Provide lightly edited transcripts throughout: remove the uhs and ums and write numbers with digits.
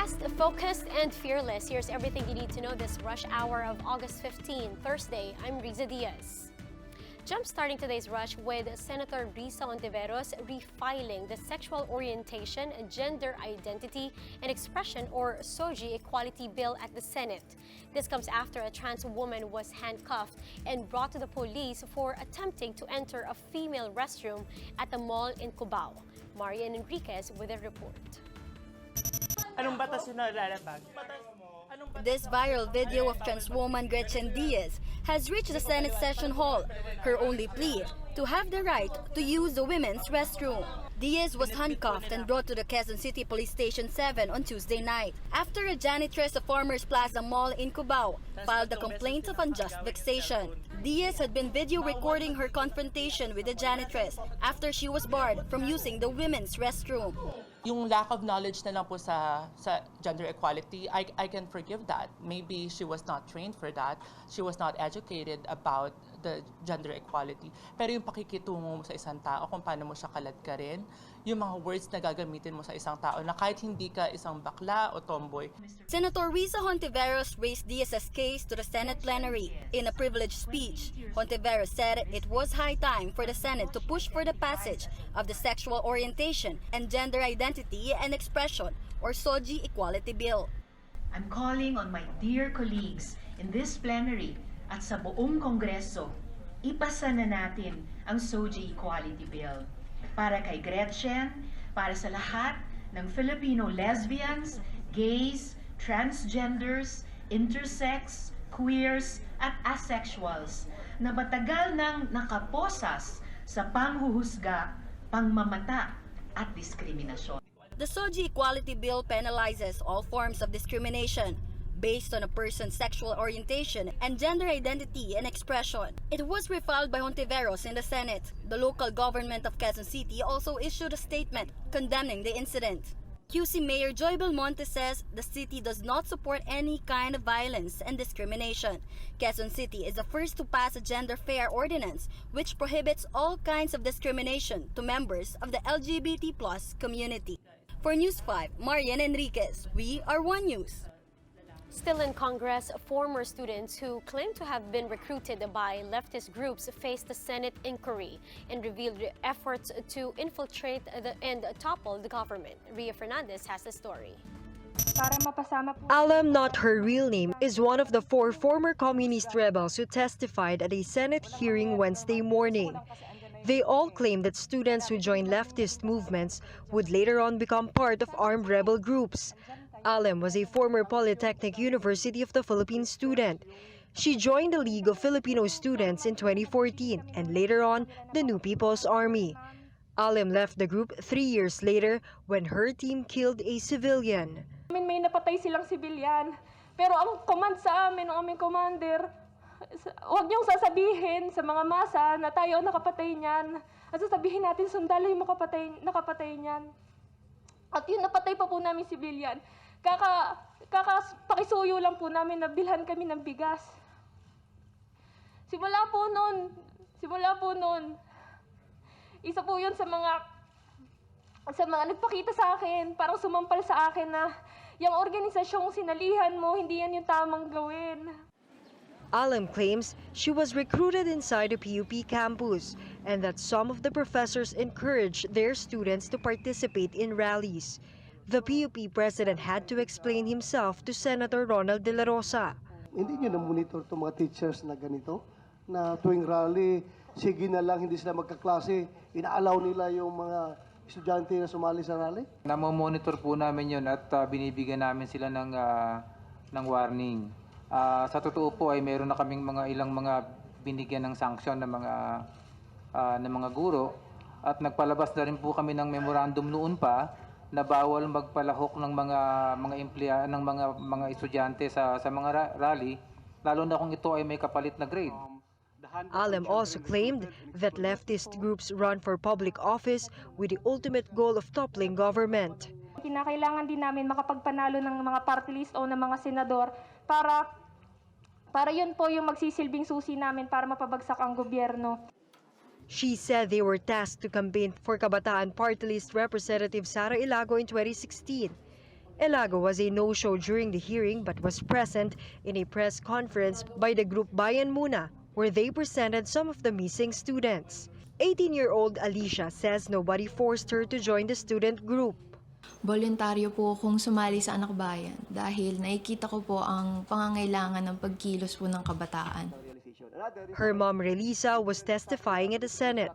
Fast, focused, and fearless. Here's everything you need to know this rush hour of August 15, Thursday. I'm Riza Diaz. Jump-starting today's rush with Senator Risa Hontiveros refiling the Sexual Orientation, Gender Identity, and Expression or SOGIE Equality Bill at the Senate. This comes after a trans woman was handcuffed and brought to the police for attempting to enter a female restroom at the mall in Cubao. Marian Enriquez with a report. Anong batas yun na lalatag? This viral video of trans woman Gretchen Diaz has reached the Senate session hall. Her only plea, to have the right to use the women's restroom. Diaz was handcuffed and brought to the Quezon City Police Station 7 on Tuesday night after a janitress of Farmers Plaza Mall in Cubao filed a complaint of unjust vexation. Diaz had been video recording her confrontation with the janitress after she was barred from using the women's restroom. Yung lack of knowledge na lang po sa gender equality, I can forgive that. Maybe she was not trained for that. She was not educated about the gender equality. Pero yung pakikitungo mo sa isang tao, kung paano mo siya kaladkarin, yung mga words na gagamitin mo sa isang tao na kahit hindi ka isang bakla o tomboy. Senator Risa Hontiveros raised Diaz's case to the Senate plenary. In a privileged speech, Hontiveros said it was high time for the Senate to push for the passage of the Sexual Orientation and Gender Identity and Expression or SOGIE Equality Bill. I'm calling on my dear colleagues in this plenary at sa buong Kongreso, ipasa na natin ang SOGIE Equality Bill para kay Gretchen, para sa lahat ng Filipino lesbians, gays, transgenders, intersex, queers, at asexuals na matagal nang nakaposas sa panghuhusga, pangmamata at diskriminasyon. The SOGIE Equality Bill penalizes all forms of discrimination based on a person's sexual orientation and gender identity and expression. It was refiled by Hontiveros in the Senate. The local government of Quezon City also issued a statement condemning the incident. QC Mayor Joy Belmonte says the city does not support any kind of violence and discrimination. Quezon City is the first to pass a gender fair ordinance which prohibits all kinds of discrimination to members of the LGBT+ community. For News 5, Marian Enriquez, we are One News. Still in Congress, former students who claim to have been recruited by leftist groups faced the Senate inquiry and revealed efforts to infiltrate and topple the government. Ria Fernandez has the story. Alam, not her real name, is one of the 4 former communist rebels who testified at a Senate hearing Wednesday morning. They all claim that students who join leftist movements would later on become part of armed rebel groups. Alem was a former Polytechnic University of the Philippines student. She joined the League of Filipino Students in 2014 and later on the New People's Army. Alem left the group 3 years later when her team killed a civilian. May napatay silang sibilyan, pero ang command sa amin, ng aming commander, huwag niyong sasabihin sa mga masa na tayo ang nakapatay niyan. At sasabihin natin sundalo yung nakapatay niyan. At yun, napatay pa po namin sibilyan. Pakisuyo lang po namin na bilhan kami ng bigas. Simula po noon, isa po yun sa mga nagpakita sa akin, parang sumampal sa akin na yung organisasyong sinalihan mo, hindi yan yung tamang gawin. Alem claims she was recruited inside a PUP campus and that some of the professors encouraged their students to participate in rallies. The PUP president had to explain himself to Senator Ronald De La Rosa. Hindi nyo na-monitor itong mga teachers na ganito, na tuwing rally, sige na lang, hindi sila magkaklase, ina-allow nila yung mga estudyante na sumali sa rally? Namomonitor po namin yun at binibigyan namin sila ng warning. Sa totoo po ay meron na kaming ilang mga binigyan ng sanksyon ng mga guro at nagpalabas na rin po kami ng memorandum noon pa na bawal magpalahok ng mga estudyante sa mga rally, lalo na kung ito ay may kapalit na grade. Alem also claimed that leftist groups run for public office with the ultimate goal of toppling government. Kinakailangan din namin makapagpanalo ng mga party list o ng mga senador para yun po yung magsisilbing susi namin para mapabagsak ang gobyerno. She said they were tasked to campaign for Kabataan Party List Representative Sara Ilago in 2016. Elago was a no-show during the hearing but was present in a press conference by the group Bayan Muna, where they presented some of the missing students. 18-year-old Alicia says nobody forced her to join the student group. Voluntaryo po akong sumali sa Anak Bayan dahil nakikita ko po ang pangangailangan ng pagkilos po ng kabataan. Her mom, Relisa, was testifying at the Senate.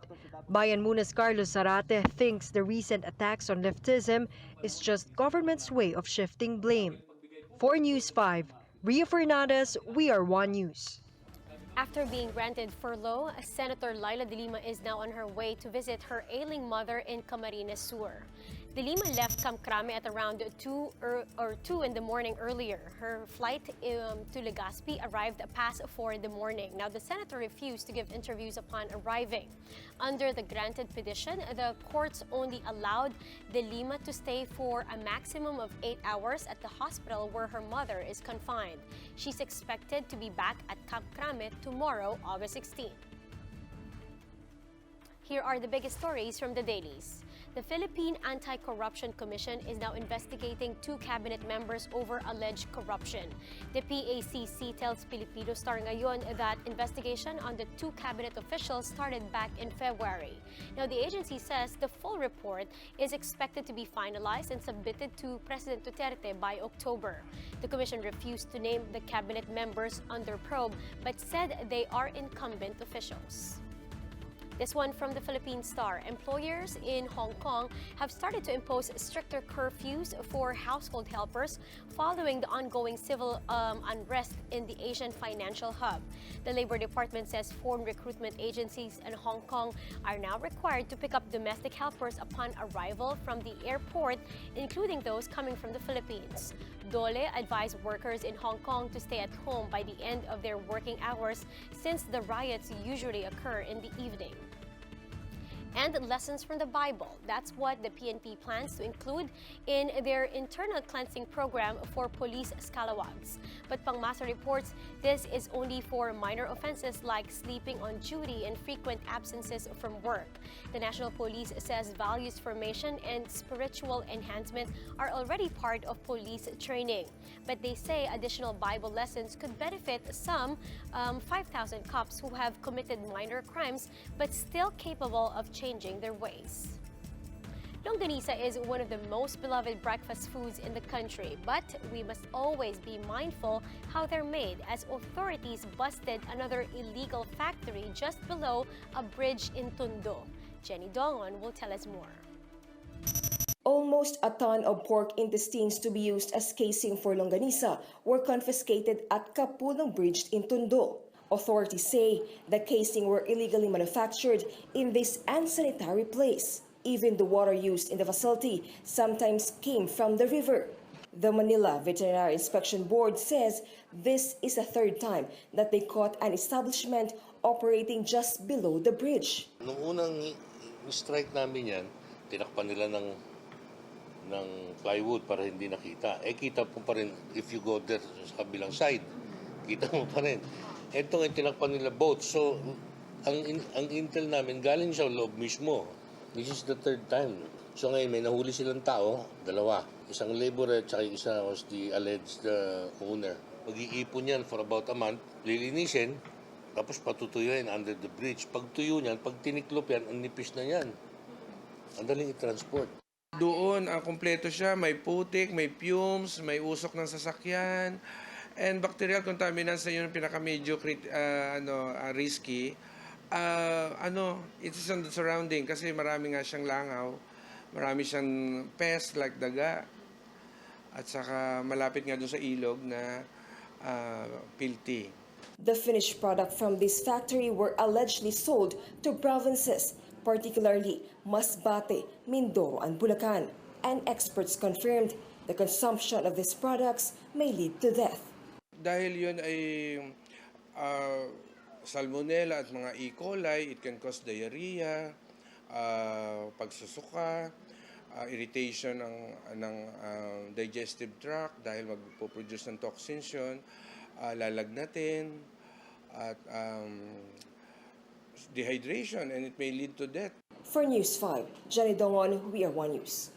Bayan Muna's Carlos Zarate thinks the recent attacks on leftism is just government's way of shifting blame. For News 5, Ria Fernandez, We Are One News. After being granted furlough, Senator Leila de Lima is now on her way to visit her ailing mother in Camarines Sur. De Lima left Camcrame at around 2 in the morning earlier. Her flight to Legazpi arrived past 4 in the morning. Now, the senator refused to give interviews upon arriving. Under the granted petition, the courts only allowed De Lima to stay for a maximum of 8 hours at the hospital where her mother is confined. She's expected to be back at Camcrame tomorrow, August 16. Here are the biggest stories from the dailies. The Philippine Anti-Corruption Commission is now investigating 2 cabinet members over alleged corruption. The PACC tells Pilipino Star ngayon that investigation on the 2 cabinet officials started back in February. Now, the agency says the full report is expected to be finalized and submitted to President Duterte by October. The commission refused to name the cabinet members under probe but said they are incumbent officials. This one from the Philippine Star. Employers in Hong Kong have started to impose stricter curfews for household helpers following the ongoing civil unrest in the Asian financial hub. The Labor Department says foreign recruitment agencies in Hong Kong are now required to pick up domestic helpers upon arrival from the airport, including those coming from the Philippines. Dole advised workers in Hong Kong to stay at home by the end of their working hours since the riots usually occur in the evening. And lessons from the Bible. That's what the PNP plans to include in their internal cleansing program for police scalawags. But Pangmasa reports this is only for minor offenses like sleeping on duty and frequent absences from work. The National Police says values formation and spiritual enhancement are already part of police training. But they say additional Bible lessons could benefit some 5,000 cops who have committed minor crimes but still capable of changing their ways. Longganisa is one of the most beloved breakfast foods in the country, but we must always be mindful how they're made as authorities busted another illegal factory just below a bridge in Tondo. Jenny Dongon will tell us more. Almost a ton of pork intestines to be used as casing for longganisa were confiscated at Capulong Bridge in Tondo. Authorities say the casing were illegally manufactured in this unsanitary place. Even the water used in the facility sometimes came from the river. The Manila Veterinary Inspection Board says this is the 3rd time that they caught an establishment operating just below the bridge. Nung unang strike namin yan, tinakpan nila ng plywood para hindi nakita. Kita po pa rin if you go there sa kabilang side. Kita mo pa rin. Ito ang tinakpan nila boat. So, ang intel namin galing sa loob mismo. This is the 3rd time. So ngayon may nahuli silang tao, 2. Isang laborer at isa was the alleged owner. Mag-iipon yan for about a month. Lilinisin, tapos patutuyuin under the bridge. Pag tuyo niyan, pag tiniklop yan, ang nipis na yan. Ang daling i-transport. Doon, kompleto siya. May putik, may fumes, may usok ng sasakyan. And bacterial contaminants na yun ang pinaka-medyo risky. It is on the surrounding kasi marami nga siyang langaw. Marami siyang pests like daga. At saka malapit nga doon sa ilog na filthy. The finished product from this factory were allegedly sold to provinces, particularly Masbate, Mindoro, and Bulacan. And experts confirmed the consumption of these products may lead to death. Dahil yun ay salmonella at mga E. coli, it can cause diarrhea, pagsusuka, irritation ng digestive tract dahil magpo-produce ng toxins yun, lalagnatin, at dehydration, and it may lead to death. For News 5, Jenny Dongon, We Are One News.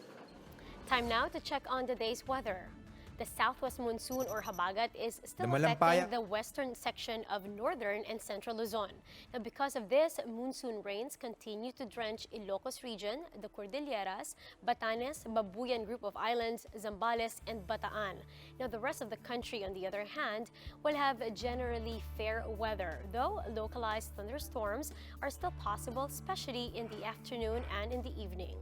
Time now to check on today's weather. The southwest monsoon or habagat is still Malampaya- affecting the western section of northern and central Luzon. Now, because of this, monsoon rains continue to drench Ilocos region, the Cordilleras, Batanes, Babuyan group of islands, Zambales, and Bataan. Now, the rest of the country, on the other hand, will have generally fair weather, though localized thunderstorms are still possible, especially in the afternoon and in the evening.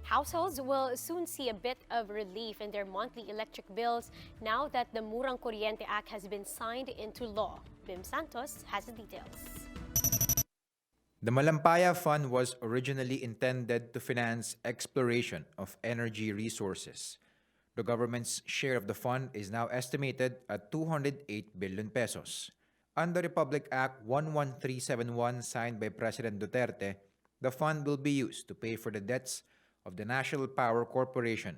Households will soon see a bit of relief in their monthly electric bills now that the Murang Kuryente Act has been signed into law. Bim Santos has the details. The Malampaya Fund was originally intended to finance exploration of energy resources. The government's share of the fund is now estimated at 208 billion pesos. Under Republic Act 11371 signed by President Duterte, the fund will be used to pay for the debts of the National Power Corporation,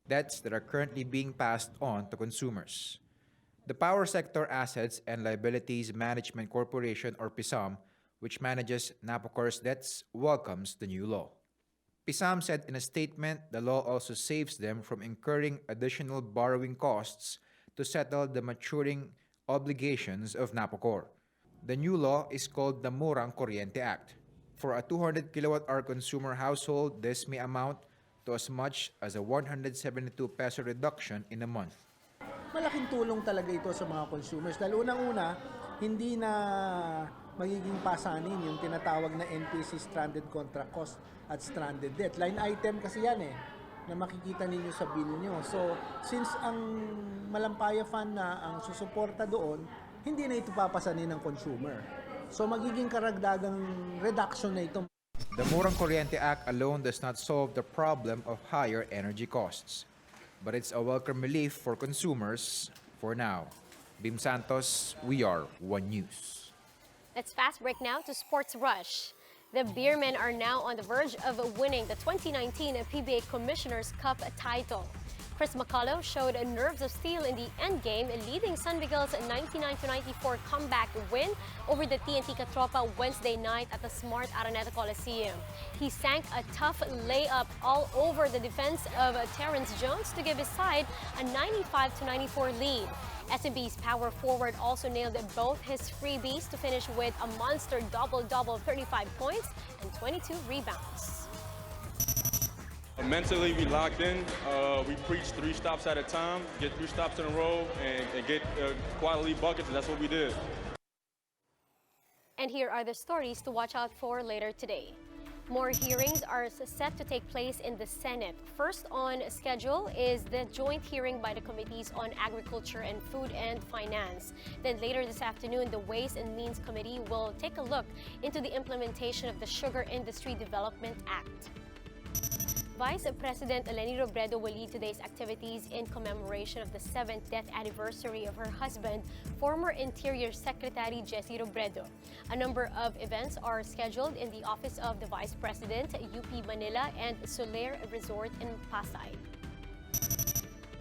debts that are currently being passed on to consumers. The Power Sector Assets and Liabilities Management Corporation, or PISAM, which manages Napocor's debts, welcomes the new law. PISAM said in a statement the law also saves them from incurring additional borrowing costs to settle the maturing obligations of Napocor. The new law is called the Murang Kuryente Act. For a 200 kilowatt-hour consumer household, this may amount to as much as a 172 peso reduction in a month. Malaking tulong talaga ito sa mga consumers. Dahil unang-una, hindi na magiging pasanin yung tinatawag na NPC stranded contract cost at stranded debt. Line item kasi yan na makikita ninyo sa bill nyo. So, since ang Malampaya Fund na ang susuporta doon, hindi na ito papasanin ng consumer. So magiging karagdagang reduction na ito. The Murang Kuryente Act alone does not solve the problem of higher energy costs, but it's a welcome relief for consumers for now. Bim Santos, we are One News. Let's fast break now to Sports Rush. The Beermen are now on the verge of winning the 2019 PBA Commissioner's Cup title. Chris McCullough showed nerves of steel in the endgame, leading San Miguel's 99-94 comeback win over the TNT Catropa Wednesday night at the Smart Araneta Coliseum. He sank a tough layup all over the defense of Terrence Jones to give his side a 95-94 lead. SMB's power forward also nailed both his freebies to finish with a monster double-double, 35 points and 22 rebounds. Mentally, we locked in. We preach 3 stops at a time, get 3 stops in a row, and get quality buckets, and that's what we did. And here are the stories to watch out for later today. More hearings are set to take place in the Senate. First on schedule is the joint hearing by the Committees on Agriculture and Food and Finance. Then later this afternoon, the Ways and Means Committee will take a look into the implementation of the Sugar Industry Development Act. Vice President Leni Robredo will lead today's activities in commemoration of the 7th death anniversary of her husband, former Interior Secretary Jesse Robredo. A number of events are scheduled in the office of the Vice President, UP Manila, and Soler Resort in Pasay.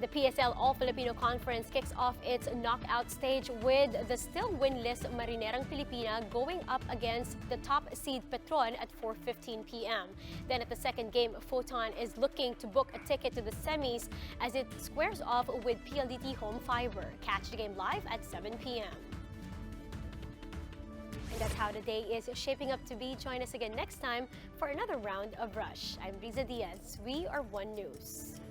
The PSL All-Filipino Conference kicks off its knockout stage with the still winless Marinerang Pilipina going up against the top seed Petron at 4:15 p.m. Then at the second game, Photon is looking to book a ticket to the semis as it squares off with PLDT Home Fiber. Catch the game live at 7 p.m. And that's how the day is shaping up to be. Join us again next time for another round of Rush. I'm Riza Diaz. We are One News.